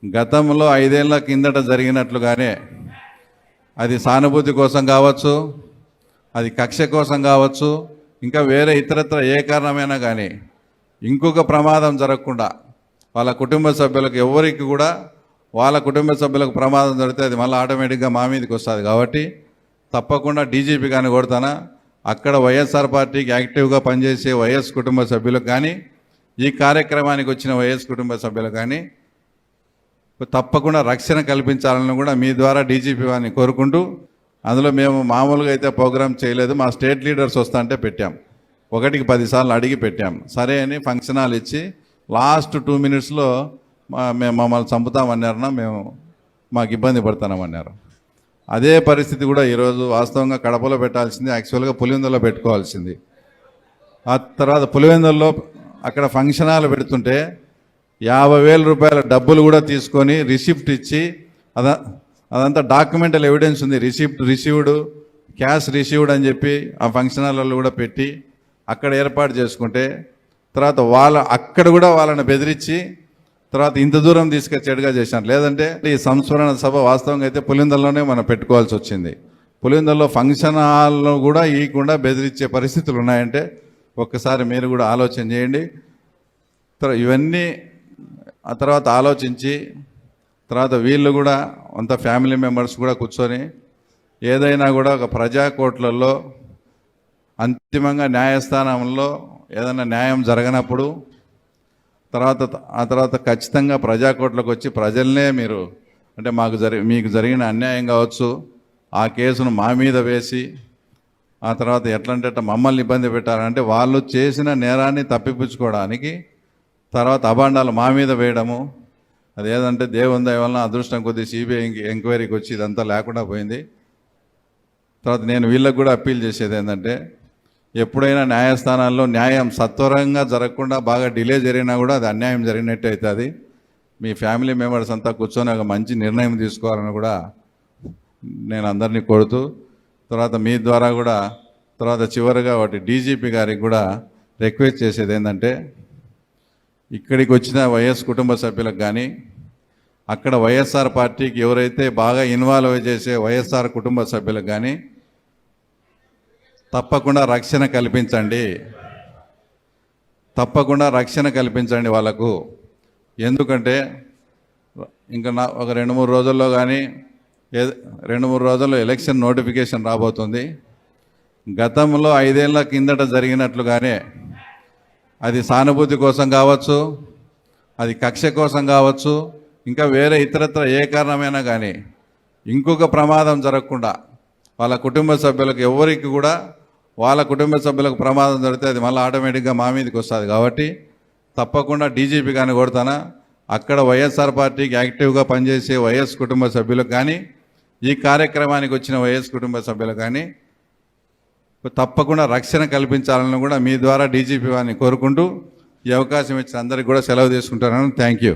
గతంలో 5 ఏళ్ల కిందట జరిగినట్లుగానే అది సానుభూతి కోసం కావచ్చు, అది కక్ష కోసం కావచ్చు, ఇంకా వేరే ఇతరత్ర ఏ కారణమైనా కానీ ఇంకొక ప్రమాదం జరగకుండా వాళ్ళ కుటుంబ సభ్యులకు ఎవరికి కూడా వాళ్ళ కుటుంబ సభ్యులకు ప్రమాదం జరిగితే అది మళ్ళీ ఆటోమేటిక్గా మా మీదకి వస్తుంది. కాబట్టి తప్పకుండా డీజీపీ కానీ కొడతానా, అక్కడ వైఎస్ఆర్ పార్టీకి యాక్టివ్గా పనిచేసే వైఎస్ కుటుంబ సభ్యులకు కానీ, ఈ కార్యక్రమానికి వచ్చిన వైఎస్ కుటుంబ సభ్యులకు కానీ తప్పకుండా రక్షణ కల్పించాలని కూడా మీ ద్వారా డీజీపీ వారిని కోరుకుంటూ, అందులో మేము మామూలుగా అయితే ప్రోగ్రామ్ చేయలేదు, మా స్టేట్ లీడర్స్ వస్తా అంటే పెట్టాం, 1కి 10 సార్లు అడిగి పెట్టాం. సరే అని ఫంక్షన్ హాల్ ఇచ్చి లాస్ట్ 2 మినిట్స్లో మేము మమ్మల్ని చంపుతామన్నారన్నా, మేము మాకు ఇబ్బంది పడతామన్నారు. అదే పరిస్థితి కూడా ఈరోజు వాస్తవంగా కడపలో పెట్టాల్సింది, యాక్చువల్గా పులివెందుల్లో పెట్టుకోవాల్సింది. ఆ తర్వాత పులివెందుల్లో అక్కడ ఫంక్షన్ హాల్ పెడుతుంటే 50,000 రూపాయల డబ్బులు కూడా తీసుకొని రిసిప్ట్ ఇచ్చి అదంతా డాక్యుమెంటల్ ఎవిడెన్స్ ఉంది, రిసీవ్డ్ క్యాష్ రిసీవ్డ్ అని చెప్పి ఆ ఫంక్షన్ హాల్లో కూడా పెట్టి అక్కడ ఏర్పాటు చేసుకుంటే, తర్వాత అక్కడ కూడా వాళ్ళని బెదిరించి తర్వాత ఇంత దూరం తీసుకొచ్చేట్టుగా చేశాను. లేదంటే ఈ సంస్మరణ సభ వాస్తవంగా అయితే పులివెందుల్లోనే మనం పెట్టుకోవాల్సి వచ్చింది. పులివెందుల్లో ఫంక్షన్ హాల్లో కూడా ఇవ్వకుండా బెదిరించే పరిస్థితులు ఉన్నాయంటే ఒక్కసారి మీరు కూడా ఆలోచన చేయండి. ఇవన్నీ ఆ తర్వాత ఆలోచించి తర్వాత వీళ్ళు కూడా అంత ఫ్యామిలీ మెంబర్స్ కూడా కూర్చొని ఏదైనా కూడా ఒక ప్రజా కోర్టులలో అంతిమంగా న్యాయస్థానంలో ఏదైనా న్యాయం జరగనప్పుడు ఆ తర్వాత ఖచ్చితంగా ప్రజా కోర్టులకు వచ్చి ప్రజల్నే మీరు అంటే మీకు జరిగిన అన్యాయం కావచ్చు, ఆ కేసును మా మీద వేసి ఆ తర్వాత ఎట్లంటే మమ్మల్ని ఇబ్బంది పెట్టారంటే వాళ్ళు చేసిన నేరాన్ని తప్పిపుచ్చుకోవడానికి తర్వాత అభాండాలు మా మీద వేయడము, అదేదంటే దేవుని దయ వలన అదృష్టం కొద్ది సిబిఐ ఎంక్వైరీకి వచ్చి ఇదంతా లేకుండా పోయింది. తర్వాత నేను వీళ్ళకు కూడా అప్పీల్ చేసేది ఏంటంటే, ఎప్పుడైనా న్యాయస్థానాల్లో న్యాయం సత్వరంగా జరగకుండా బాగా డిలే జరిగినా కూడా అది అన్యాయం జరిగినట్టు అవుతుంది. మీ ఫ్యామిలీ మెంబర్స్ అంతా కూర్చొని ఒక మంచి నిర్ణయం తీసుకోవాలని కూడా నేను అందరినీ కోరుతూ, తర్వాత మీ ద్వారా కూడా తర్వాత చివరిగా ఒకటి డీజీపీ గారికి కూడా రిక్వెస్ట్ చేసేది ఏంటంటే, ఇక్కడికి వచ్చిన వైఎస్ కుటుంబ సభ్యులకు కానీ అక్కడ వైఎస్ఆర్ పార్టీకి ఎవరైతే బాగా ఇన్వాల్వ్ చేసే వైఎస్ఆర్ కుటుంబ సభ్యులకు కానీ తప్పకుండా రక్షణ కల్పించండి, తప్పకుండా రక్షణ కల్పించండి వాళ్ళకు. ఎందుకంటే ఇంకా ఒక 2-3 రోజుల్లో కానీ 2-3 రోజుల్లో ఎలక్షన్ నోటిఫికేషన్ రాబోతుంది. గతంలో 5 ఏళ్ల కిందట జరిగినట్లుగానే అది సానుభూతి కోసం కావచ్చు, అది కక్ష కోసం కావచ్చు, ఇంకా వేరే ఇతరత్ర ఏ కారణమైనా కానీ ఇంకొక ప్రమాదం జరగకుండా వాళ్ళ కుటుంబ సభ్యులకు ఎవరికి కూడా వాళ్ళ కుటుంబ సభ్యులకు ప్రమాదం జరిగితే అది మళ్ళీ ఆటోమేటిక్గా మా మీదకి వస్తుంది. కాబట్టి తప్పకుండా డీజీపీ కానీ కొడతానా, అక్కడ వైఎస్ఆర్ పార్టీకి యాక్టివ్గా పనిచేసే వైఎస్ కుటుంబ సభ్యులకు కానీ, ఈ కార్యక్రమానికి వచ్చిన వైఎస్ కుటుంబ సభ్యులకు కానీ తప్పకుండా రక్షణ కల్పించాలని కూడా మీ ద్వారా డీజీపీ వారిని కోరుకుంటూ, ఈ అవకాశం ఇచ్చిన అందరికీ కూడా సెలవు తీసుకుంటున్నాను. Thank you.